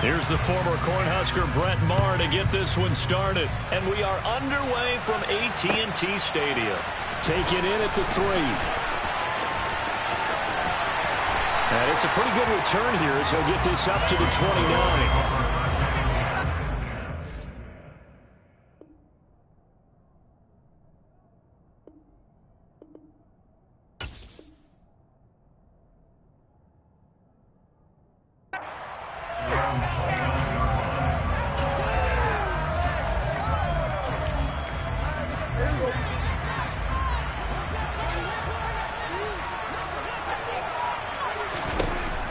Here's the former Cornhusker Brett Maher to get this one started. And we are underway from AT&T Stadium. Take it in at the 3. And it's a pretty good return here as he'll get this up to the 29.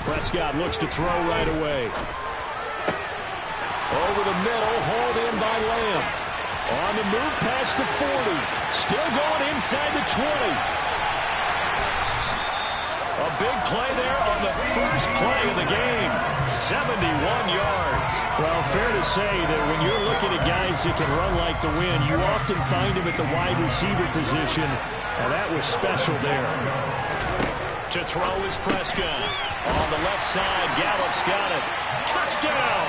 Prescott looks to throw right away. Over the middle, hauled in by Lamb. On the move past the 40. Still going inside the 20. A big play there on the first play of the game. 71 yards. Well, fair to say that when you're looking at guys that can run like the wind, you often find them at the wide receiver position. And that was special there. To throw is Prescott. On the left side, Gallup's got it. Touchdown!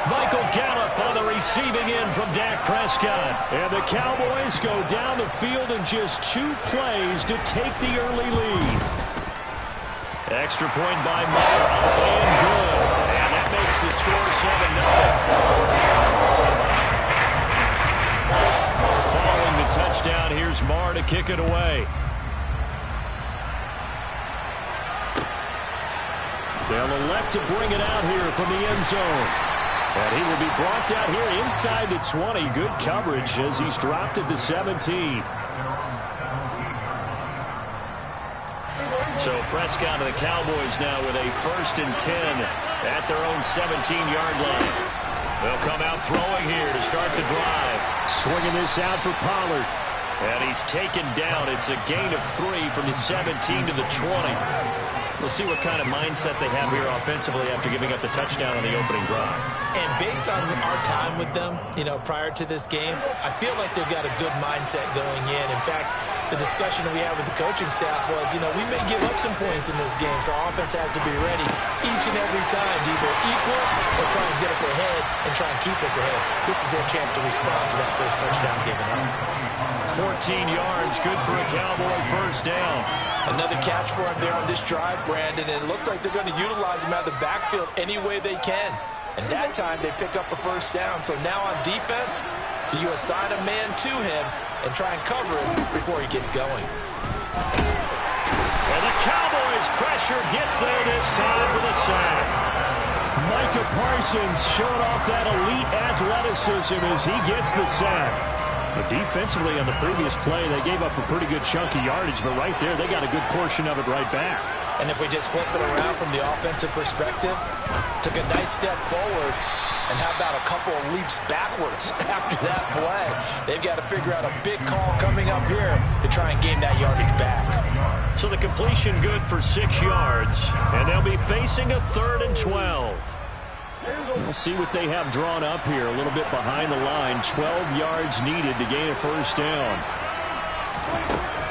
Michael Gallup on the receiving end from Dak Prescott. And the Cowboys go down the field in just 2 plays to take the early lead. Extra point by Maher, up and good. And that makes the score 7-0. Following the touchdown, here's Maher to kick it away. They'll elect to bring it out here from the end zone. And he will be brought down here inside the 20. Good coverage as he's dropped at the 17. So Prescott and the Cowboys now with a 1st and 10 at their own 17-yard line. They'll come out throwing here to start the drive. Swinging this out for Pollard. And he's taken down. It's a gain of 3 from the 17 to the 20. We'll see what kind of mindset they have here offensively after giving up the touchdown on the opening drive. And based on our time with them, prior to this game, I feel like they've got a good mindset going in. In fact, the discussion that we had with the coaching staff was, we may give up some points in this game, so our offense has to be ready each and every time to either equal or try and get us ahead and try and keep us ahead. This is their chance to respond to that first touchdown given up. 14 yards, good for a Cowboy first down. Another catch for him there on this drive, Brandon, and it looks like they're going to utilize him out of the backfield any way they can. And that time they pick up a first down. So now on defense, do you assign a man to him and try and cover him before he gets going? And the Cowboys pressure gets there this time for the sack. Micah Parsons showing off that elite athleticism as he gets the sack. But defensively on the previous play, they gave up a pretty good chunk of yardage, but right there, they got a good portion of it right back. And if we just flip it around from the offensive perspective, took a nice step forward, and how about a couple of leaps backwards after that play? They've got to figure out a big call coming up here to try and gain that yardage back. So the completion good for 6 yards, and they'll be facing a 3rd and 12. We'll see what they have drawn up here. A little bit behind the line. 12 yards needed to gain a first down.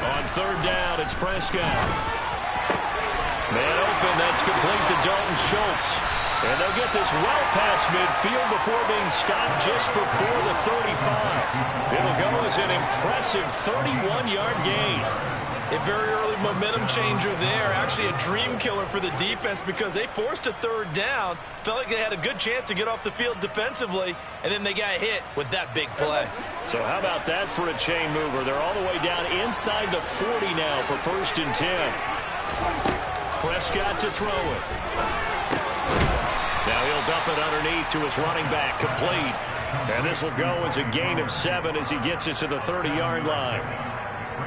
On 3rd down, it's Prescott. Man open, that's complete to Dalton Schultz. And they'll get this well past midfield before being stopped just before the 35. It'll go as an impressive 31-yard gain. A very early momentum changer there. Actually a dream killer for the defense because they forced a 3rd down. Felt like they had a good chance to get off the field defensively, and then they got hit with that big play. So how about that for a chain mover? They're all the way down inside the 40 now for 1st and 10. Prescott to throw it. Now he'll dump it underneath to his running back, complete. And this will go as a gain of 7 as he gets it to the 30-yard line.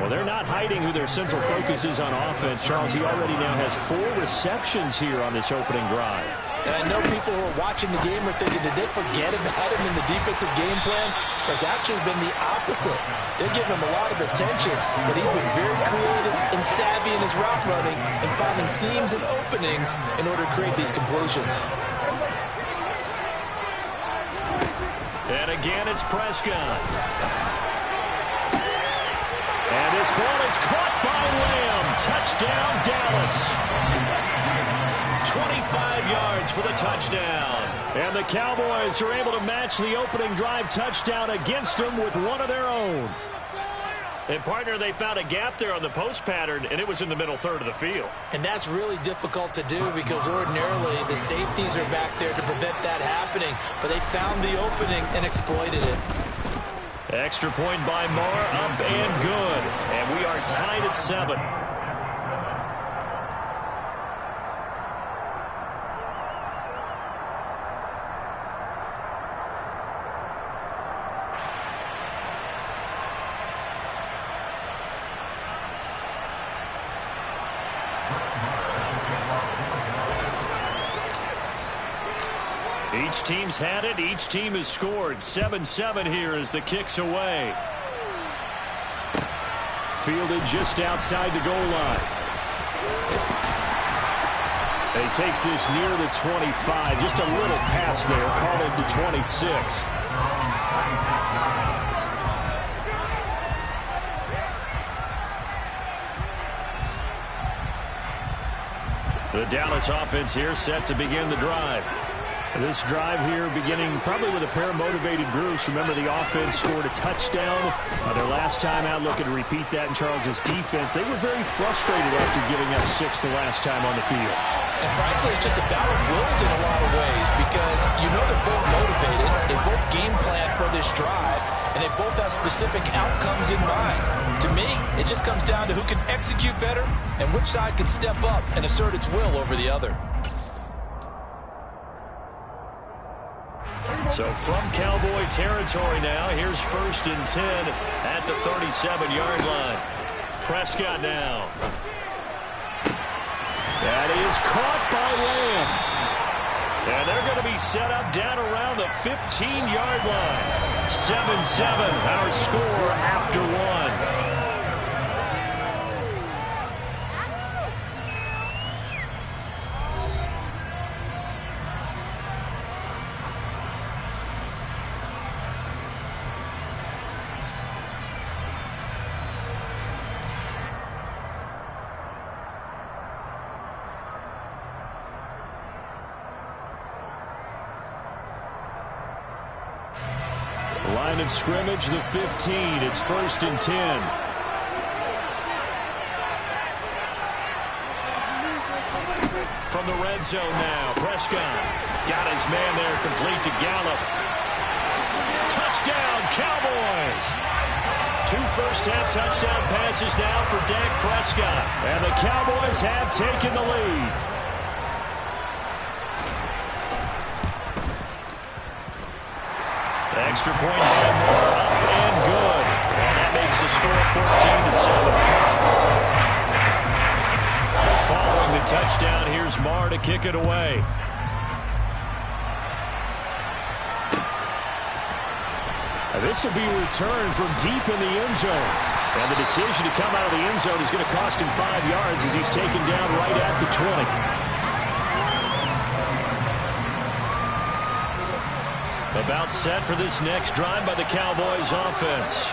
Well, they're not hiding who their central focus is on offense. Charles, he already now has 4 receptions here on this opening drive. And I know people who are watching the game are thinking, did they forget about him in the defensive game plan? It's actually been the opposite. They're giving him a lot of attention, but he's been very creative and savvy in his route running and finding seams and openings in order to create these completions. And again, it's Prescott. And this ball is caught by Lamb. Touchdown, Dallas. 25 yards for the touchdown. And the Cowboys are able to match the opening drive touchdown against them with one of their own. And, partner, they found a gap there on the post pattern, and it was in the middle third of the field. And that's really difficult to do because ordinarily the safeties are back there to prevent that happening. But they found the opening and exploited it. Extra point by Moore, up and good. And we are tied at 7. Each team's had it. Each team has scored. 7-7 here as the kick's away. Fielded just outside the goal line. He takes this near the 25. Just a little pass there. Call it the 26. The Dallas offense here set to begin the drive. This drive here beginning probably with a pair of motivated groups. Remember, the offense scored a touchdown their last time out. Looking to repeat that in Charles's defense. They were very frustrated after giving up 6 the last time on the field. And frankly, it's just a battle of wills in a lot of ways because you know they're both motivated. They both game plan for this drive, and they both have specific outcomes in mind. To me, it just comes down to who can execute better and which side can step up and assert its will over the other. So from Cowboy territory now, here's 1st and 10 at the 37-yard line. Prescott now. That is caught by Lamb. And they're going to be set up down around the 15-yard line. 7-7, our score after 1. Line of scrimmage, the 15. It's 1st and 10. From the red zone now, Prescott got his man there, complete to Gallup. Touchdown, Cowboys! 2 first-half touchdown passes now for Dak Prescott. And the Cowboys have taken the lead. Extra point by Moore, up and good. And that makes the score 14-7. Following the touchdown, here's Marr to kick it away. This will be returned from deep in the end zone. And the decision to come out of the end zone is going to cost him 5 yards as he's taken down right at the 20. About set for this next drive by the Cowboys offense.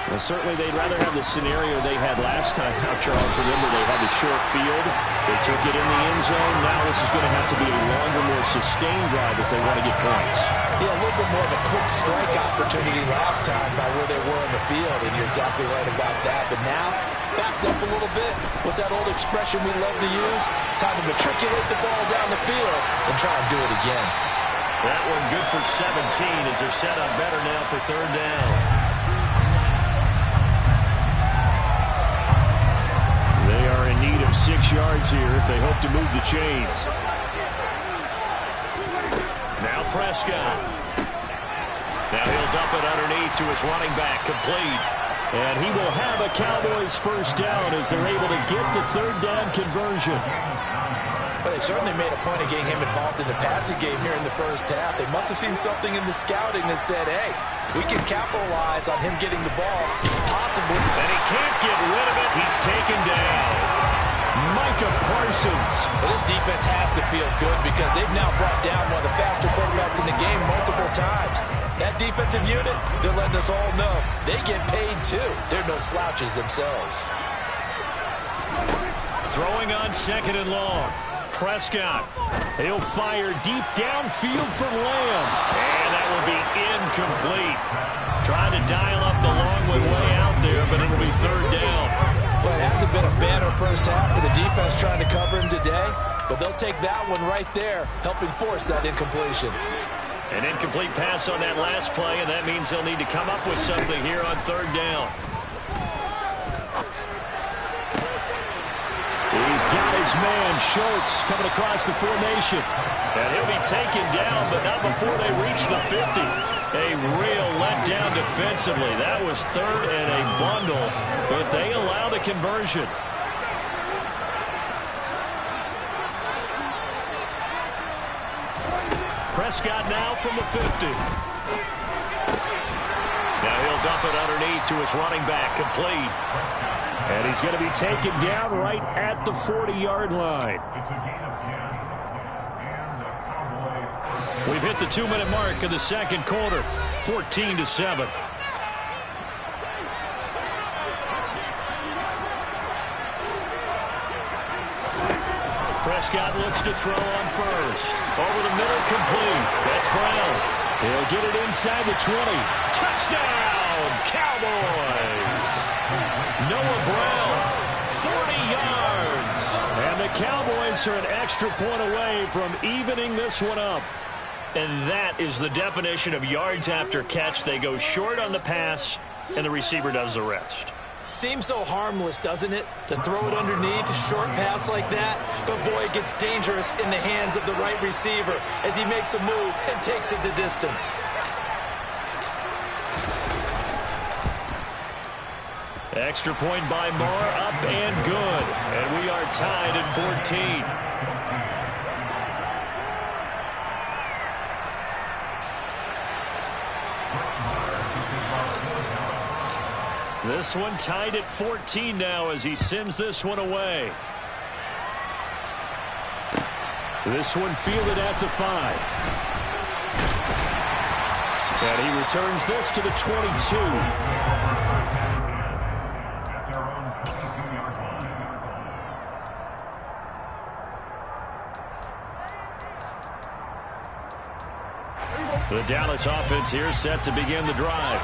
Well, certainly they'd rather have the scenario they had last time out, Charles. Remember, they had the short field. They took it in the end zone. Now this is going to have to be a longer, more sustained drive if they want to get points. Yeah, a little bit more of a quick strike opportunity last time by where they were on the field, and you're exactly right about that. But now, backed up a little bit. What's that old expression we love to use? Time to matriculate the ball down the field and try and do it again. That one good for 17 as they're set up better now for 3rd down. They are in need of 6 yards here if they hope to move the chains. Now Prescott. Now he'll dump it underneath to his running back, complete. And he will have a Cowboys 1st down as they're able to get the 3rd down conversion. But they certainly made a point of getting him involved in the passing game here in the 1st half. They must have seen something in the scouting that said, hey, we can capitalize on him getting the ball, possibly. And he can't get rid of it. He's taken down. Micah Parsons. Well, this defense has to feel good because they've now brought down one of the faster quarterbacks in the game multiple times. That defensive unit, they're letting us all know they get paid too. They're no slouches themselves. Throwing on 2nd and long. Prescott. He'll fire deep downfield for Lamb. And that will be incomplete. Trying to dial up the long way out there, but it'll be third down. Well, it hasn't been a banner first half for the defense trying to cover him today, but they'll take that one right there, helping force that incompletion. An incomplete pass on that last play, and that means they'll need to come up with something here on third down. He's got his man, Schultz, coming across the formation. And he'll be taken down, but not before they reach the 50. A real letdown defensively. That was third and a bundle, but they allow the conversion. Prescott now from the 50. Now he'll dump it underneath to his running back, complete. And he's going to be taken down right at the 40-yard line. We've hit the 2-minute mark of the second quarter, 14-7. Prescott looks to throw on first. Over the middle, complete. That's Brown. He'll get it inside the 20. Touchdown, Cowboys! Noah Brown, 40 yards. And the Cowboys are an extra point away from evening this one up. And that is the definition of yards after catch. They go short on the pass, and the receiver does the rest. Seems so harmless, doesn't it? To throw it underneath, a short pass like that. But, boy, it gets dangerous in the hands of the right receiver as he makes a move and takes it the distance. Extra point by Moore, up and good. And we are tied at 14. This one tied at 14 now as he sends this one away. This one fielded at the 5. And he returns this to the 22. The Dallas offense here set to begin the drive.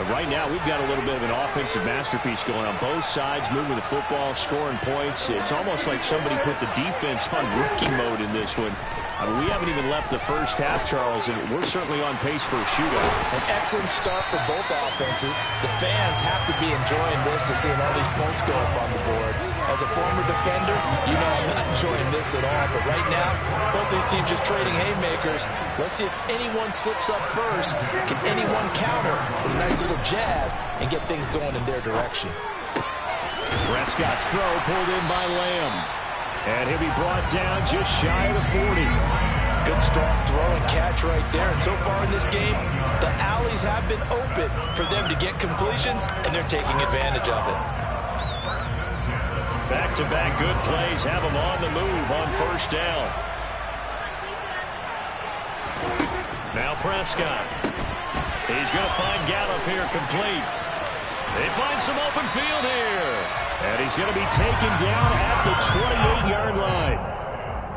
Right now, we've got a little bit of an offensive masterpiece going on both sides, moving the football, scoring points. It's almost like somebody put the defense on rookie mode in this one. I mean, we haven't even left the first half, Charles, and we're certainly on pace for a shootout. An excellent start for both offenses. The fans have to be enjoying this to seeing all these points go up on the board. As a former defender, you know I'm not enjoying this at all. But right now, both these teams just trading haymakers. Let's see if anyone slips up first. Can anyone counter with a nice little jab and get things going in their direction? Prescott's throw pulled in by Lamb. And he'll be brought down just shy of the 40. Good strong throw and catch right there. And so far in this game, the alleys have been open for them to get completions, and they're taking advantage of it. Back-to-back good plays have them on the move on first down. Now Prescott. He's going to find Gallup here complete. They find some open field here. And he's going to be taken down at the 28-yard line.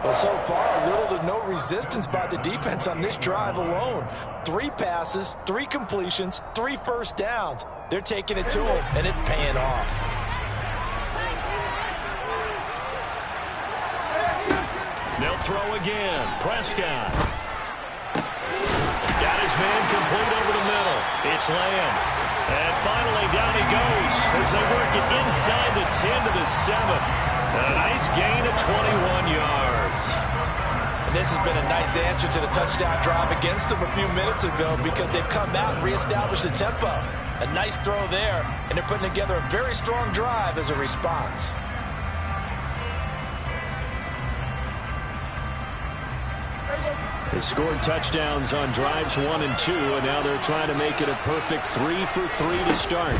Well, so far, little to no resistance by the defense on this drive alone. 3 passes, 3 completions, 3 first downs. They're taking it to him, and it's paying off. They'll throw again. Prescott. Got his man complete over the middle. It's Lamb. And finally, down he goes as they work it inside the 10 to the 7. And a nice gain of 21 yards. And this has been a nice answer to the touchdown drive against them a few minutes ago because they've come out and reestablished the tempo. A nice throw there, and they're putting together a very strong drive as a response. They scored touchdowns on drives 1 and 2, and now they're trying to make it a perfect 3 for 3 to start.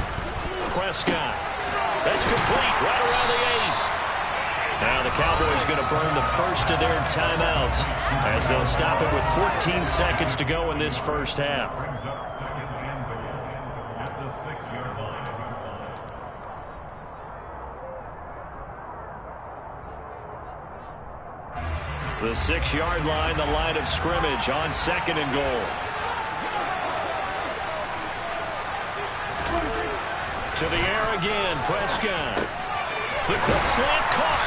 Prescott. That's complete right around the 8. Now the Cowboys going to burn the first of their timeouts as they'll stop it with 14 seconds to go in this first half. The 6-yard line, the line of scrimmage on 2nd and goal. To the air again, Prescott. The quick slant caught.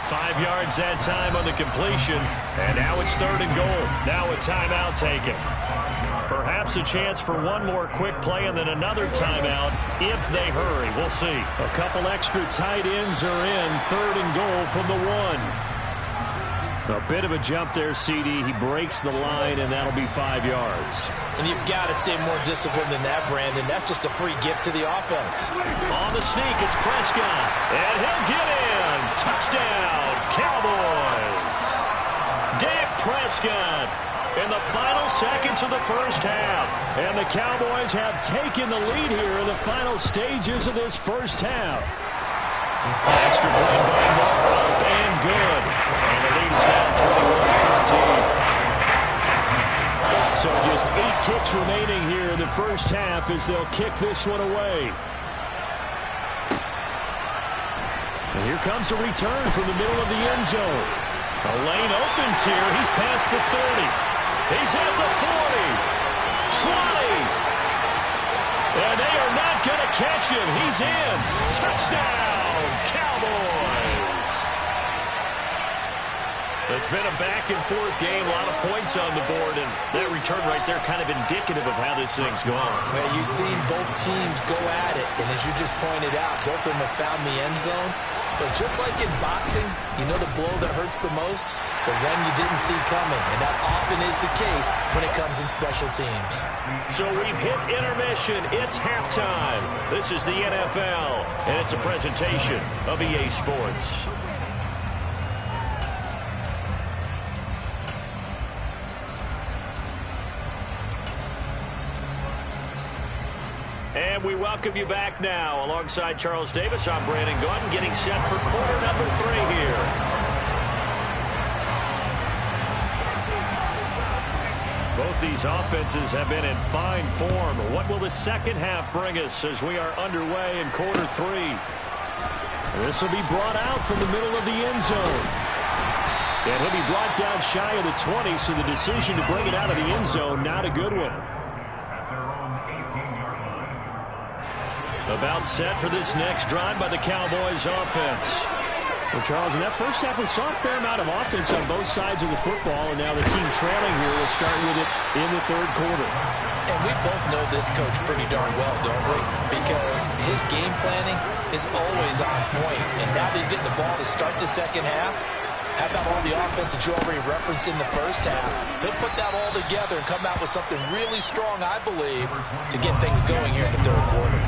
5 yards that time on the completion, and now it's 3rd and goal. Now a timeout taken. Perhaps a chance for one more quick play and then another timeout if they hurry. We'll see. A couple extra tight ends are in. 3rd and goal from the 1. A bit of a jump there, CD. He breaks the line, and that'll be 5 yards. And you've got to stay more disciplined than that, Brandon. That's just a free gift to the offense. On the sneak, it's Prescott. And he'll get in. Touchdown, Cowboys. Dak Prescott in the final seconds of the first half. And the Cowboys have taken the lead here in the final stages of this first half. Extra point by Moore, up and good. And the lead is now 21-14. So just 8 ticks remaining here in the first half as they'll kick this one away. And here comes a return from the middle of the end zone. A lane opens here. He's past the 30. He's at the 40. 20. And they are not going to catch him. He's in. Touchdown, Cowboys. It's been a back-and-forth game, a lot of points on the board, and that return right there kind of indicative of how this thing's gone. Well, you've seen both teams go at it, and as you just pointed out, both of them have found the end zone. But just like in boxing, you know the blow that hurts the most? The one you didn't see coming, and that often is the case when it comes in special teams. So we've hit intermission. It's halftime. This is the NFL, and it's a presentation of EA Sports. And we welcome you back now. Alongside Charles Davis, I'm Brandon Gordon, getting set for quarter number 3 here. Both these offenses have been in fine form. What will the second half bring us as we are underway in quarter 3? This will be brought out from the middle of the end zone. And he'll be brought down shy of the 20, so the decision to bring it out of the end zone, not a good one. About set for this next drive by the Cowboys offense. Well, Charles, in that first half, we saw a fair amount of offense on both sides of the football, and now the team trailing here will start with it in the 3rd quarter. And we both know this coach pretty darn well, don't we? Because his game planning is always on point, and now that he's getting the ball to start the second half, how about all the offense that you already referenced in the first half? He'll put that all together and come out with something really strong, I believe, to get things going here in the 3rd quarter.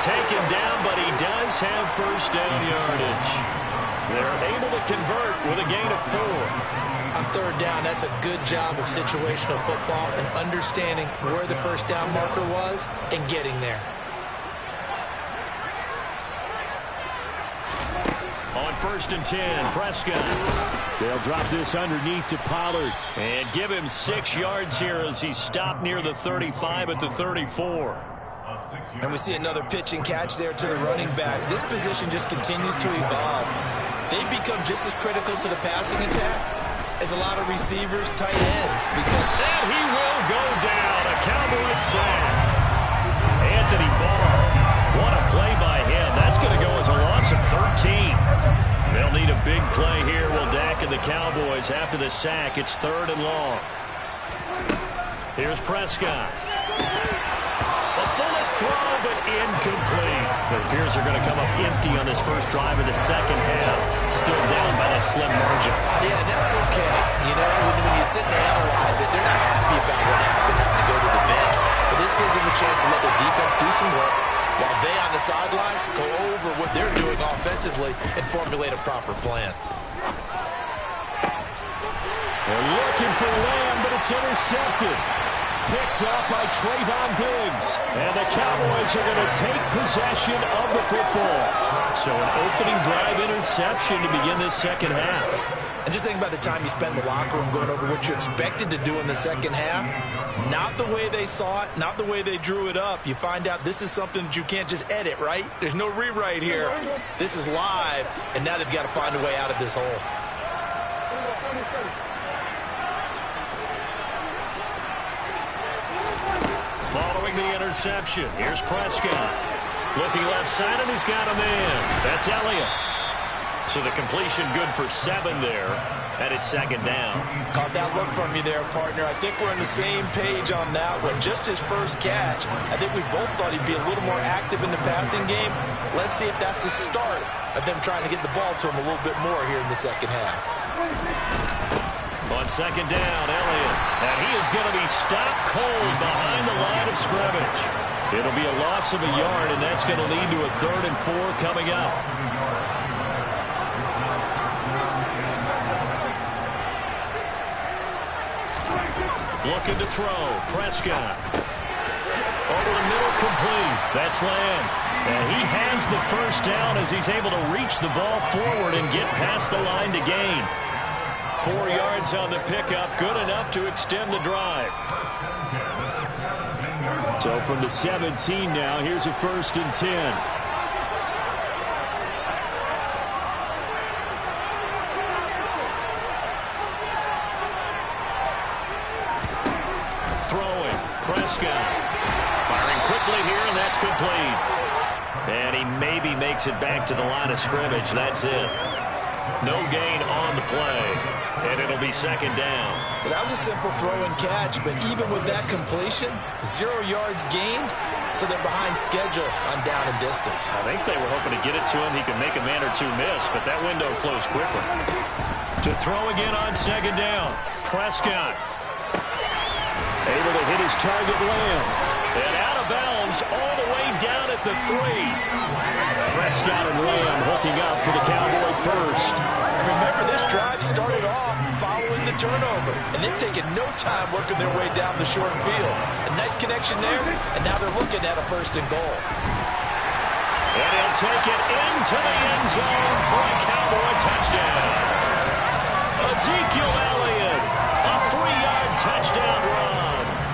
Taken down, but he does have first down yardage. They're able to convert with a gain of 4. On 3rd down, that's a good job of situational football and understanding where the first down marker was and getting there. On 1st and 10, Prescott. They'll drop this underneath to Pollard and give him 6 yards here as he's stopped near the 35 at the 34. And we see another pitch and catch there to the running back. This position just continues to evolve. They become just as critical to the passing attack as a lot of receivers, tight ends. And he will go down. A Cowboys sack. Anthony Barr. What a play by him. That's going to go as a loss of 13. They'll need a big play here, will Dak and the Cowboys after the sack. It's 3rd and long. Here's Prescott. Throw, but incomplete. It appears they're going to come up empty on this first drive of the second half. Still down by that slim margin. Yeah, that's okay. You know, when you sit and analyze it, they're not happy about what happened, having to go to the bench. But this gives them a chance to let their defense do some work while they on the sidelines go over what they're doing offensively and formulate a proper plan. They're looking for Lamb, but it's intercepted. Picked up by Trayvon Diggs. And the Cowboys are going to take possession of the football. So an opening drive interception to begin this second half. And just think about the time you spend in the locker room going over what you expected to do in the second half. Not the way they saw it, not the way they drew it up. You find out this is something that you can't just edit, right? There's no rewrite here. This is live, and now they've got to find a way out of this hole. Following the interception, here's Prescott. Looking left side, and he's got a man. That's Elliott. So the completion good for 7 there, and it's second down. Caught that look from you there, partner. I think we're on the same page on that one. Just his first catch, I think we both thought he'd be a little more active in the passing game. Let's see if that's the start of them trying to get the ball to him a little bit more here in the second half. On second down, Elliott, and he is going to be stopped cold behind the line of scrimmage. It'll be a loss of a yard, and that's going to lead to a 3rd and 4 coming up. Looking to throw. Prescott. Over the middle, complete. That's Lamb. And he has the first down as he's able to reach the ball forward and get past the line to gain. 4 yards on the pickup. Good enough to extend the drive. So from the 17 now, here's a 1st and 10. Prescott firing quickly here, and that's complete. And he maybe makes it back to the line of scrimmage. That's it. No gain on the play, and it'll be second down. Well, that was a simple throw and catch, but even with that completion, 0 yards gained, so they're behind schedule on down and distance. I think they were hoping to get it to him. He could make a man or two miss, but that window closed quickly. To throw again on second down, Prescott. Able to hit his target, Lamb. And out of bounds all the way down at the 3. Prescott and Lamb hooking up for the Cowboy first. And remember, this drive started off following the turnover, and they've taken no time working their way down the short field. A nice connection there, and now they're looking at a 1st and goal. And he'll take it into the end zone for a Cowboy touchdown. Ezekiel Elliott, a 3-yard touchdown run.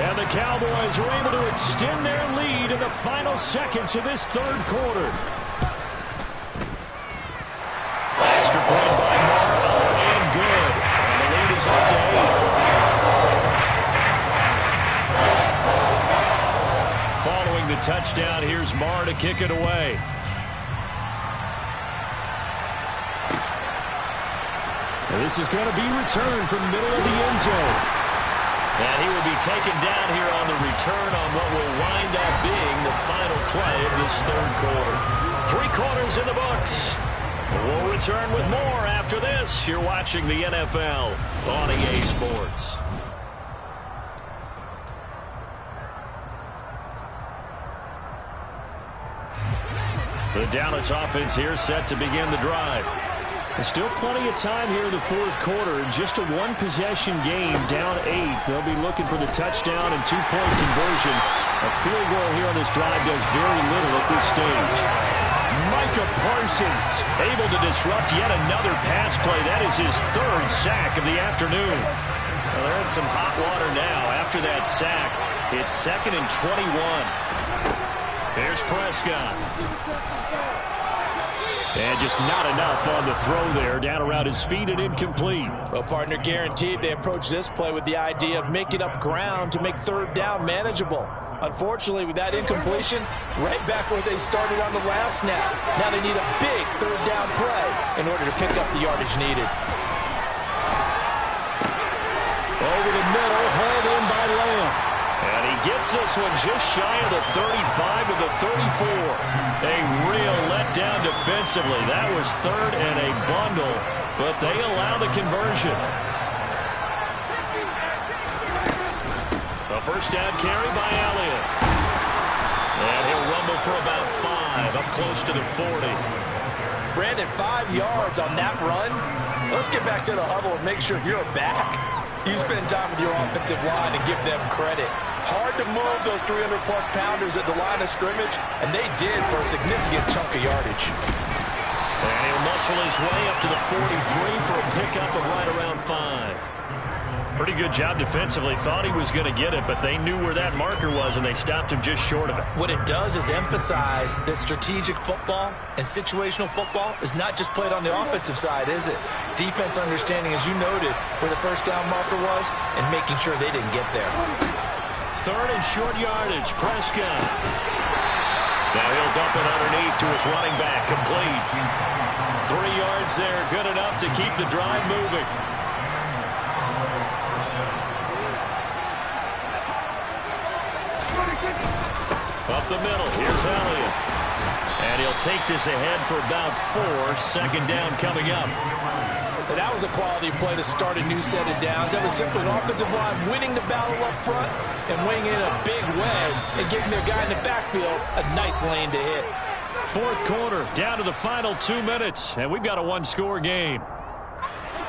And the Cowboys are able to extend their lead in the final seconds of this 3rd quarter. Extra point by Morrow, and good. And the lead is up to 8. Following the touchdown, here's Marr to kick it away. And this is going to be returned from the middle of the end zone. And he will be taken down here on the return on what will wind up being the final play of this 3rd quarter. 3 quarters in the books. We'll return with more after this. You're watching the NFL on EA Sports. The Dallas offense here set to begin the drive. There's still plenty of time here in the 4th quarter. Just a 1-possession game, down 8. They'll be looking for the touchdown and 2-point conversion. A field goal here on this drive does very little at this stage. Micah Parsons able to disrupt yet another pass play. That is his 3rd sack of the afternoon. Well, they're in some hot water now. After that sack, it's 2nd and 21. Here's Prescott. And just not enough on the throw there. Down around his feet and incomplete. Well, partner, guaranteed they approach this play with the idea of making up ground to make 3rd down manageable. Unfortunately, with that incompletion, right back where they started on the last snap. Now they need a big 3rd down play in order to pick up the yardage needed. Over the middle, hauled in by Lamb. And he gets this one just shy of the 35 to the 34. A real letdown defensively. That was 3rd and a bundle, but they allow the conversion. A 1st down carry by Elliott. And he'll rumble for about 5, up close to the 40. Brandon, 5 yards on that run. Let's get back to the huddle and make sure if you're a back, you spend time with your offensive line and give them credit. Hard to move those 300-plus pounders at the line of scrimmage, and they did for a significant chunk of yardage. And he'll muscle his way up to the 43 for a pickup of right around 5. Pretty good job defensively. Thought he was going to get it, but they knew where that marker was, and they stopped him just short of it. What it does is emphasize that strategic football and situational football is not just played on the offensive side, is it? Defense understanding, as you noted, where the first down marker was and making sure they didn't get there. Third and short yardage, Prescott. Now he'll dump it underneath to his running back, complete. 3 yards there, good enough to keep the drive moving. Up the middle, here's Elliott. And he'll take this ahead for about 4. Second down coming up. And that was a quality play to start a new set of downs. That was simply an offensive line winning the battle up front and winning in a big way and giving their guy in the backfield a nice lane to hit. Fourth quarter, down to the final 2 minutes, and we've got a one-score game.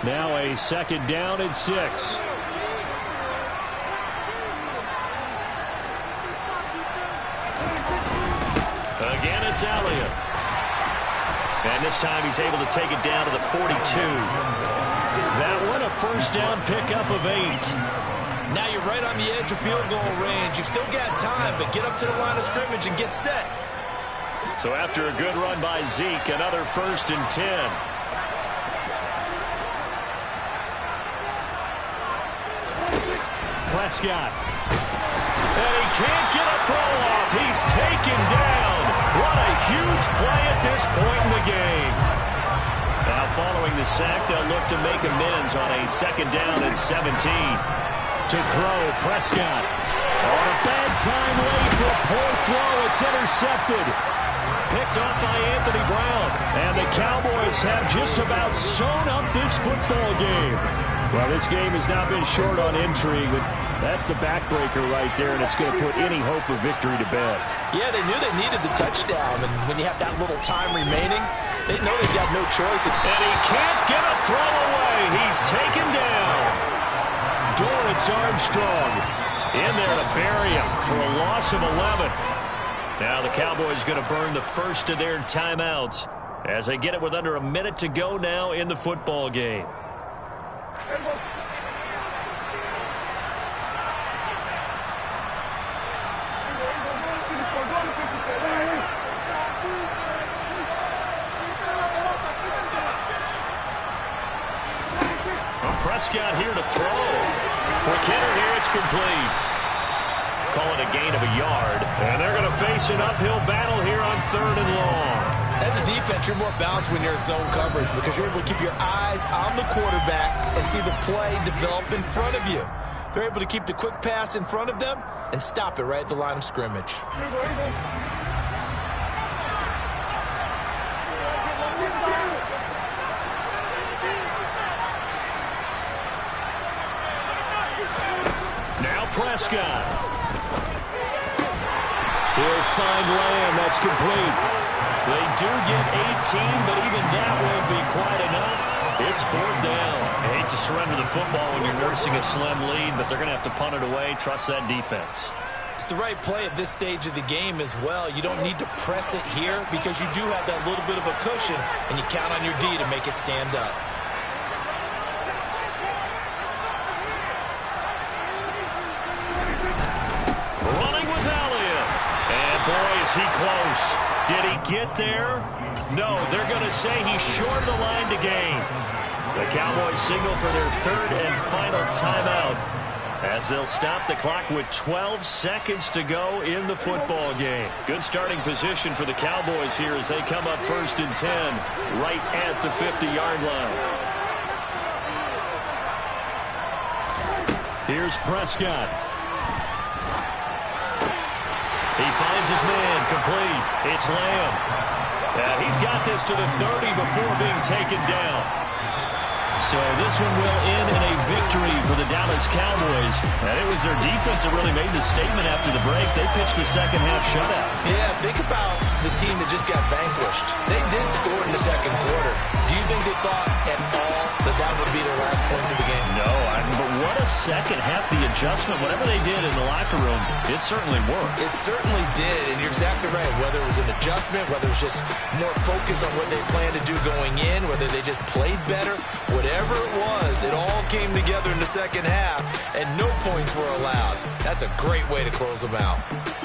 Now a second down and 6. Again, it's Elliott. And this time he's able to take it down to the 42. That one a first down pickup of 8. Now you're right on the edge of field goal range. You've still got time, but get up to the line of scrimmage and get set. So after a good run by Zeke, another first and 10. Prescott. And he can't get a throw off. He's taken down. What a huge play at this point in the game. Now following the sack, they'll look to make amends on a second down and 17. To throw, Prescott. On a bad time late for a poor throw. It's intercepted. Picked off by Anthony Brown. And the Cowboys have just about sewn up this football game. Well, this game has not been short on intrigue, but that's the backbreaker right there, and it's going to put any hope of victory to bed. Yeah, they knew they needed the touchdown, and when you have that little time remaining, they know they've got no choice. And he can't get a throw away. He's taken down. Dorrance Armstrong in there to bury him for a loss of 11. Now the Cowboys going to burn the first of their timeouts as they get it with under a minute to go now in the football game. Prescott here to throw. Quick hitter here, it's complete. Call it a gain of a yard. And they're going to face an uphill battle here on 3rd and long. As a defense, you're more balanced when you're in zone coverage because you're able to keep your eyes on the quarterback and see the play develop in front of you. They're able to keep the quick pass in front of them and stop it right at the line of scrimmage. Now Prescott. He'll find Lamb. That's complete. They do get 18, but even that won't be quite enough. It's 4th down. I hate to surrender the football when you're nursing a slim lead, but they're going to have to punt it away. Trust that defense. It's the right play at this stage of the game as well. You don't need to press it here because you do have that little bit of a cushion, and you count on your D to make it stand up. Running with Elliott. And boy, is he close. Did he get there? No, they're going to say he's short of the line to gain. The Cowboys signal for their 3rd and final timeout as they'll stop the clock with 12 seconds to go in the football game. Good starting position for the Cowboys here as they come up 1st and 10 right at the 50-yard line. Here's Prescott. He finds his man, complete. It's Lamb. He's got this to the 30 before being taken down. So this one will end in a victory for the Dallas Cowboys. And it was their defense that really made the statement after the break. They pitched the second half shutout. Yeah, think about the team that just got vanquished. They did score in the second quarter. Do you think they thought at all that that would be their last points of the game? No, but what a second half, the adjustment, whatever they did in the locker room, it certainly worked. It certainly did, and you're exactly right. Whether it was an adjustment, whether it was just more focus on what they planned to do going in, whether they just played better, whatever Whatever it was, it all came together in the second half, and no points were allowed. That's a great way to close them out.